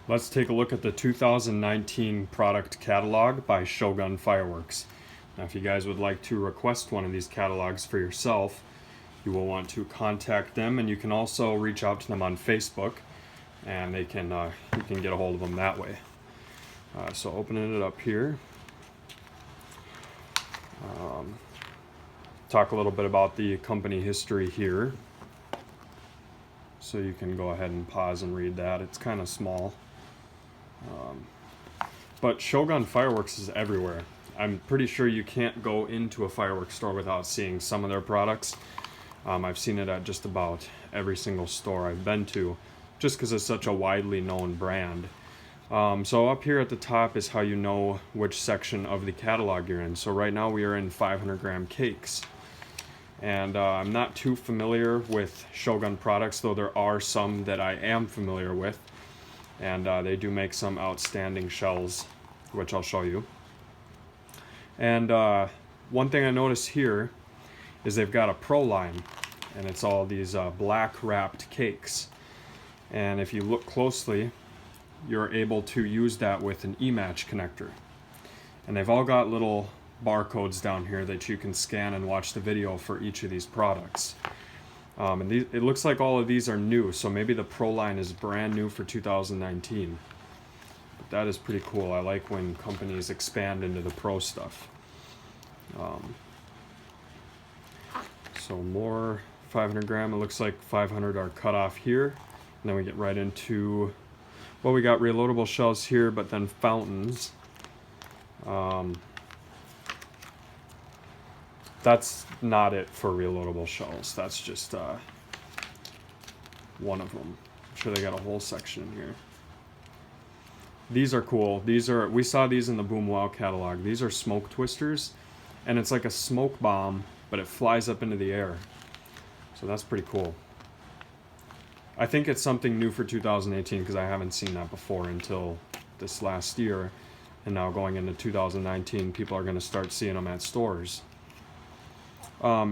Let's take a look at the 2019 product catalog by Shogun Fireworks. Now, if you guys would like to request one of these catalogs for yourself, you will want to contact them, and you can also reach out to them on Facebook, and they can you can get a hold of them that way. So opening it up here, talk a little bit about the company history here. So you can go ahead and pause and read that. It's kind of small. But Shogun Fireworks is everywhere. I'm pretty sure you can't go into a fireworks store without seeing some of their products. I've seen it at just about every single store I've been to, just because it's such a widely known brand. So up here at the top is how you know which section of the catalog you're in. So right now we are in 500 gram cakes. And I'm not too familiar with Shogun products, though there are some that I am familiar with. And they do make some outstanding shells, which I'll show you. And one thing I notice here is they've got a Pro line, and it's all these black wrapped cakes. And if you look closely, you're able to use that with an e-match connector. And they've all got little barcodes down here that you can scan and watch the video for each of these products. And it looks like all of these are new, so maybe the Pro line is brand new for 2019. But that is pretty cool. I like when companies expand into the Pro stuff. So more 500 gram. It looks like 500 are cut off here. And then we get right into, well, we got reloadable shells here, but then fountains. That's not it for reloadable shells. That's just one of them. I'm sure they got a whole section in here. These are cool. We saw these in the Boom Wow catalog. These are smoke twisters, and it's like a smoke bomb, but it flies up into the air. So that's pretty cool. I think it's something new for 2018 because I haven't seen that before until this last year. And now going into 2019, people are going to start seeing them at stores.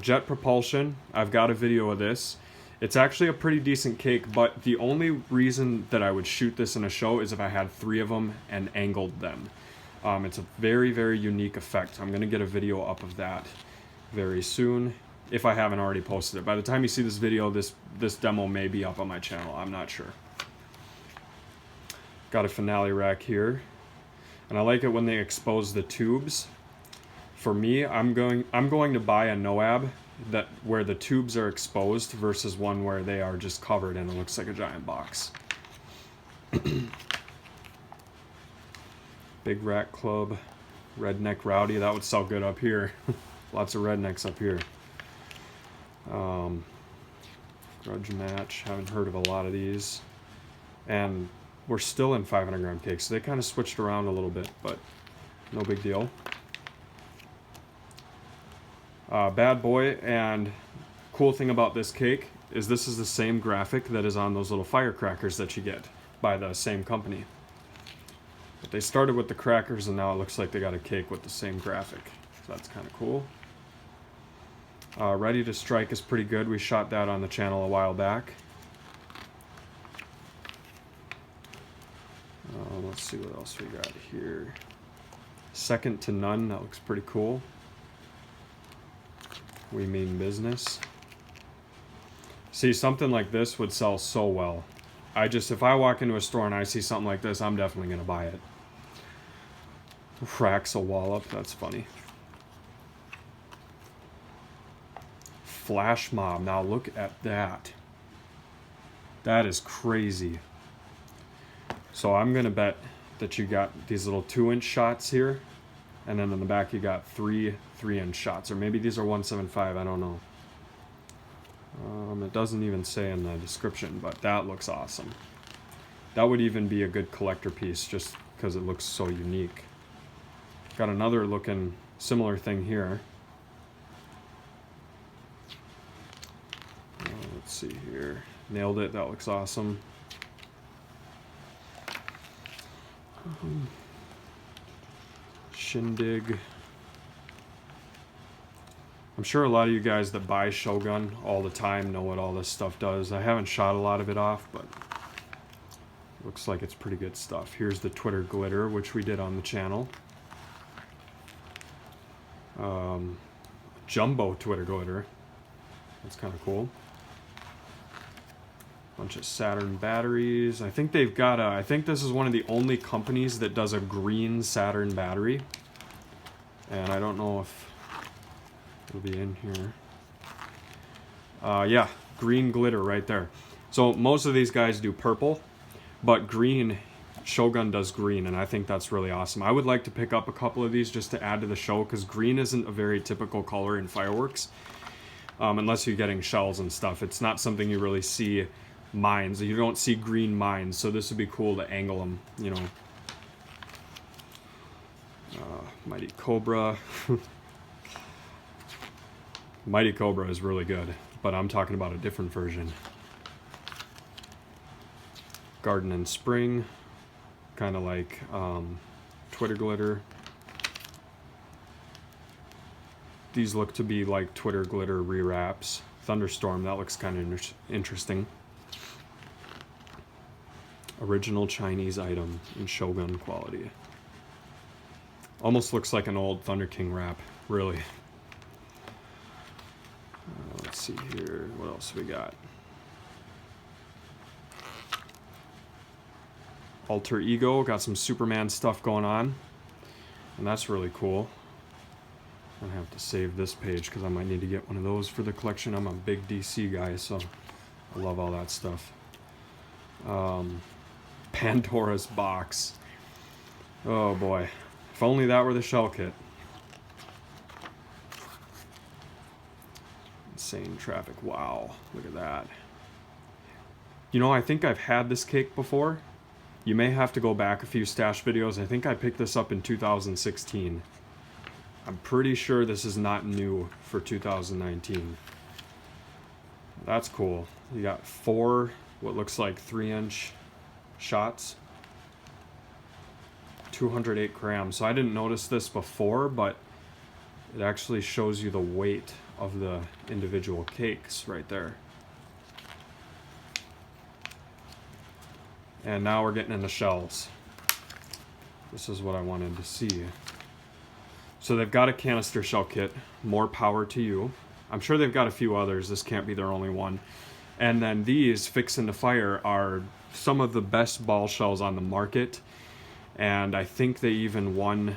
Jet propulsion, I've got a video of this. It's actually a pretty decent cake, but the only reason that I would shoot this in a show is if I had 3 of them and angled them. It's a very, very unique effect. I'm going to get a video up of that very soon, if I haven't already posted it. By the time you see this video, this demo may be up on my channel. I'm not sure. Got a finale rack here, and I like it when they expose the tubes. For me, I'm going to buy a NOAB where the tubes are exposed versus one where they are just covered and it looks like a giant box. Big Rat Club, Redneck Rowdy, that would sell good up here. Lots of rednecks up here. Grudge Match, haven't heard of a lot of these. And we're still in 500 gram cakes, so they kind of switched around a little bit, but no big deal. Bad Boy, and cool thing about this cake is this is the same graphic that is on those little firecrackers that you get by the same company. But they started with the crackers and now it looks like they got a cake with the same graphic. So that's kind of cool. Ready to Strike is pretty good. We shot that on the channel a while back. Let's see what else we got here. Second to None, that looks pretty cool. We Mean Business. See, something like this would sell so well. If I walk into a store and I see something like this, I'm definitely going to buy it. Fraxel Wallop, that's funny. Flash Mob, now look at that. That is crazy. So I'm going to bet that you got these little 2-inch shots here. And then in the back you got 3 3-inch shots, or maybe these are 175, I don't know. It doesn't even say in the description, but that looks awesome. That would even be a good collector piece just because it looks so unique. Got another looking similar thing here. Let's see here. Nailed it, that looks awesome. Shindig. I'm sure a lot of you guys that buy Shogun all the time know what all this stuff does. I haven't shot a lot of it off, but Looks like it's pretty good stuff. Here's the Twitter glitter, which we did on the channel. Jumbo Twitter glitter. That's kind of cool. Bunch of Saturn batteries. I think they've got a, I think this is one of the only companies that does a green Saturn battery. And I don't know if it'll be in here. Yeah, green glitter right there. So most of these guys do purple, but green, Shogun does green, and I think that's really awesome. I would like to pick up a couple of these just to add to the show, because green isn't a very typical color in fireworks. Unless you're getting shells and stuff. It's not something you really see mines. You don't see green mines, so this would be cool to angle them, you know. Mighty Cobra. Mighty Cobra is really good, but I'm talking about a different version. Garden and Spring, kind of like Twitter glitter. These look to be like Twitter glitter rewraps. Thunderstorm, that looks kind of interesting. Original Chinese item in Shogun quality. Almost looks like an old Thunder King wrap, really. Let's see here, what else we got? Alter Ego, got some Superman stuff going on, and that's really cool. I have to save this page because I might need to get one of those for the collection. I'm a big DC guy, so I love all that stuff. Pandora's Box. Oh boy, if only that were the shell kit. Insane traffic, wow, look at that. You know, I think I've had this cake before. You may have to go back a few stash videos. I think I picked this up in 2016. I'm pretty sure this is not new for 2019. That's cool. You got 4, what looks like 3-inch shots. 208 grams. So I didn't notice this before, but it actually shows you the weight of the individual cakes right there. And now we're getting into shells. This is what I wanted to see. So they've got a canister shell kit. More power to you. I'm sure they've got a few others. This can't be their only one. And then these Fix into Fire are some of the best ball shells on the market. And I think they even won,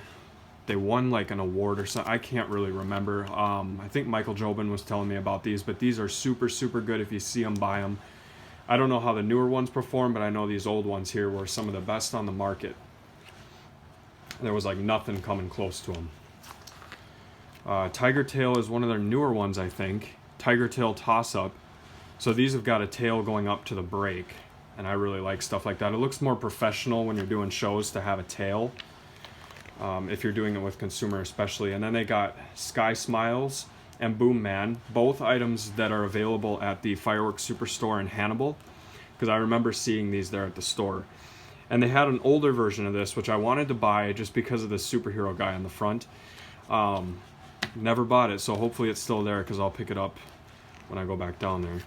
they won like an award or something. I can't really remember. I think Michael Jobin was telling me about these, but these are super, super good. If you see them, buy them. I don't know how the newer ones perform, but I know these old ones here were some of the best on the market. There was like nothing coming close to them. Tiger Tail is one of their newer ones, I think. Tiger Tail Toss-Up. So these have got a tail going up to the brake, and I really like stuff like that. It looks more professional when you're doing shows to have a tail, if you're doing it with consumer especially. And then they got Sky Smiles and Boom Man, both items that are available at the Fireworks Superstore in Hannibal, because I remember seeing these there at the store. And they had an older version of this, which I wanted to buy just because of the superhero guy on the front. Never bought it, so hopefully it's still there, because I'll pick it up when I go back down there.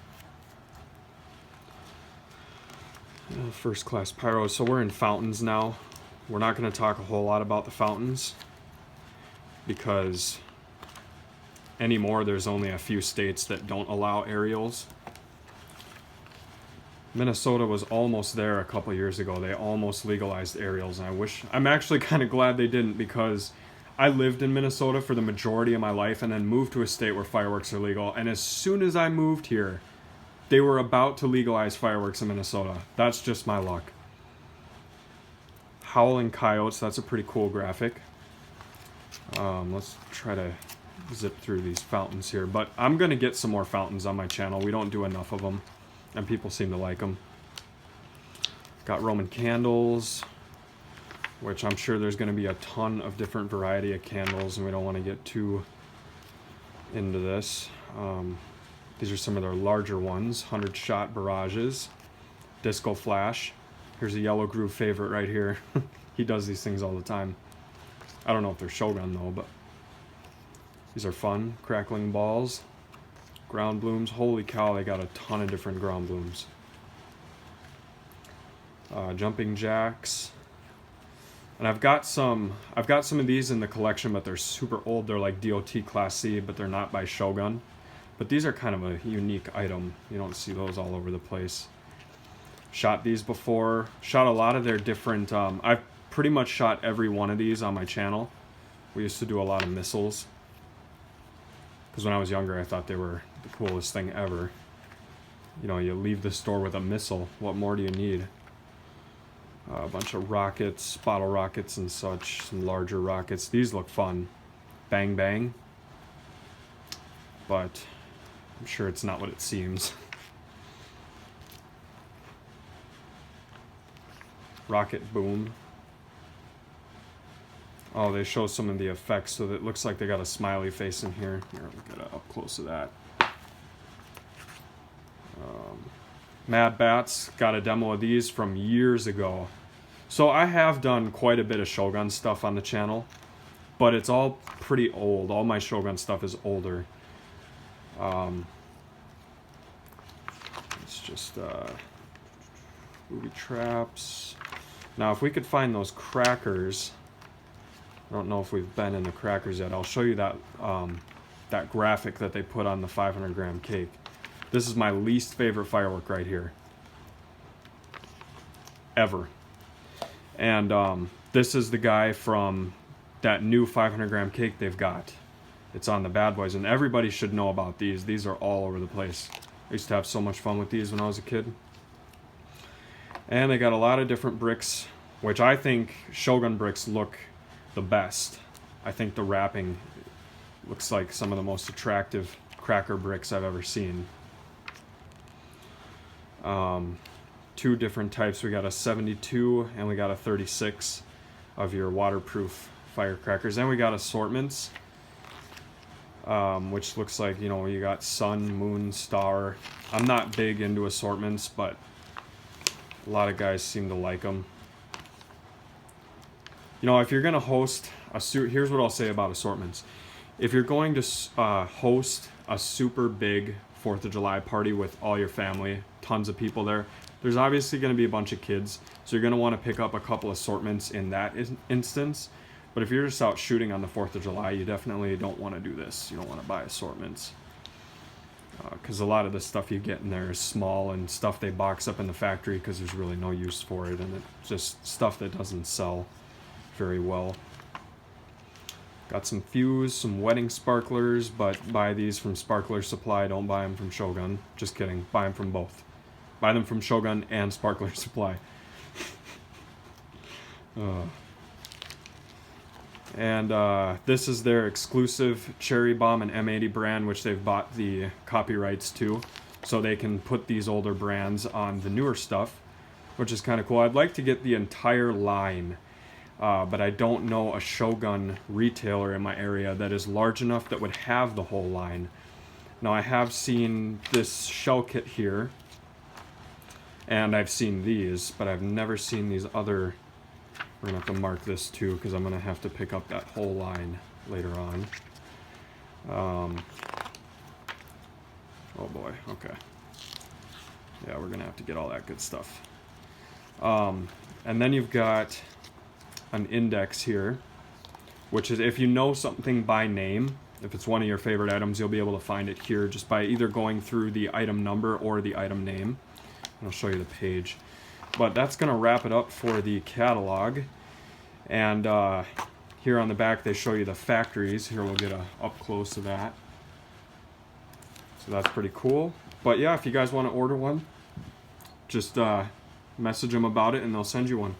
First class pyro. So we're in fountains now. We're not going to talk a whole lot about the fountains, because anymore there's only a few states that don't allow aerials. Minnesota was almost there a couple years ago. They almost legalized aerials, and I'm actually kind of glad they didn't, because I lived in Minnesota for the majority of my life and then moved to a state where fireworks are legal. And as soon as I moved here, they were about to legalize fireworks in Minnesota. That's just my luck. Howling Coyotes, that's a pretty cool graphic. Let's try to zip through these fountains here. But I'm going to get some more fountains on my channel. We don't do enough of them, and people seem to like them. Got Roman candles, which I'm sure there's going to be a ton of different variety of candles, and we don't want to get too into this. These are some of their larger ones. 100-shot barrages. Disco Flash. Here's a YellowGroove favorite right here. He does these things all the time. I don't know if they're Shogun though, but these are fun. Crackling balls. Ground blooms. Holy cow, they got a ton of different ground blooms. jumping jacks. And I've got some of these in the collection, but they're super old. They're like DOT Class C, but they're not by Shogun. But these are kind of a unique item. You don't see those all over the place. Shot these before. Shot a lot of their different... I've pretty much shot every one of these on my channel. We used to do a lot of missiles. Because when I was younger, I thought they were the coolest thing ever. You know, you leave the store with a missile. What more do you need? A bunch of rockets, bottle rockets and such. Some larger rockets. These look fun. Bang bang. But I'm sure it's not what it seems. Rocket boom. Oh, they show some of the effects, so that it looks like they got a smiley face in here. Here, look at up close to that. Mad Bats, got a demo of these from years ago. So I have done quite a bit of Shogun stuff on the channel, but it's all pretty old. All my Shogun stuff is older. It's just booby traps. Now, if we could find those crackers, I don't know if we've been in the crackers yet. I'll show you that that graphic that they put on the 500-gram cake. This is my least favorite firework right here, ever. And this is the guy from that new 500-gram cake they've got. It's on the Bad Boys, and everybody should know about these. These are all over the place. I used to have so much fun with these when I was a kid. And they got a lot of different bricks, which I think Shogun bricks look the best. I think the wrapping looks like some of the most attractive cracker bricks I've ever seen. Two different types. We got a 72 and we got a 36 of your waterproof firecrackers. And we got assortments, which looks like, you know, you got sun, moon, star. I'm not big into assortments, but a lot of guys seem to like them. You know, if you're going to host a here's what I'll say about assortments. If you're going to host a super big 4th of July party with all your family, tons of people there, there's obviously going to be a bunch of kids, so you're going to want to pick up a couple assortments in that instance. But if you're just out shooting on the 4th of July, you definitely don't want to do this. You don't want to buy assortments. Because a lot of the stuff you get in there is small and stuff they box up in the factory because there's really no use for it, and it's just stuff that doesn't sell very well. Got some fuse, some wedding sparklers, but buy these from Sparkler Supply. Don't buy them from Shogun. Just kidding. Buy them from both. Buy them from Shogun and Sparkler Supply. This is their exclusive Cherry Bomb and M80 brand, which they've bought the copyrights to, so they can put these older brands on the newer stuff, which is kind of cool. I'd like to get the entire line, but I don't know a Shogun retailer in my area that is large enough that would have the whole line. Now, I have seen this shell kit here, and I've seen these, but I've never seen these other... We're going to have to mark this too, because I'm going to have to pick up that whole line later on. Oh boy, okay. Yeah, we're going to have to get all that good stuff. And then you've got an index here, which is if you know something by name, if it's one of your favorite items, you'll be able to find it here just by either going through the item number or the item name. And I'll show you the page. But that's going to wrap it up for the catalog. And here on the back they show you the factories. Here we'll get up close of that. So that's pretty cool. But yeah, if you guys want to order one, just message them about it and they'll send you one.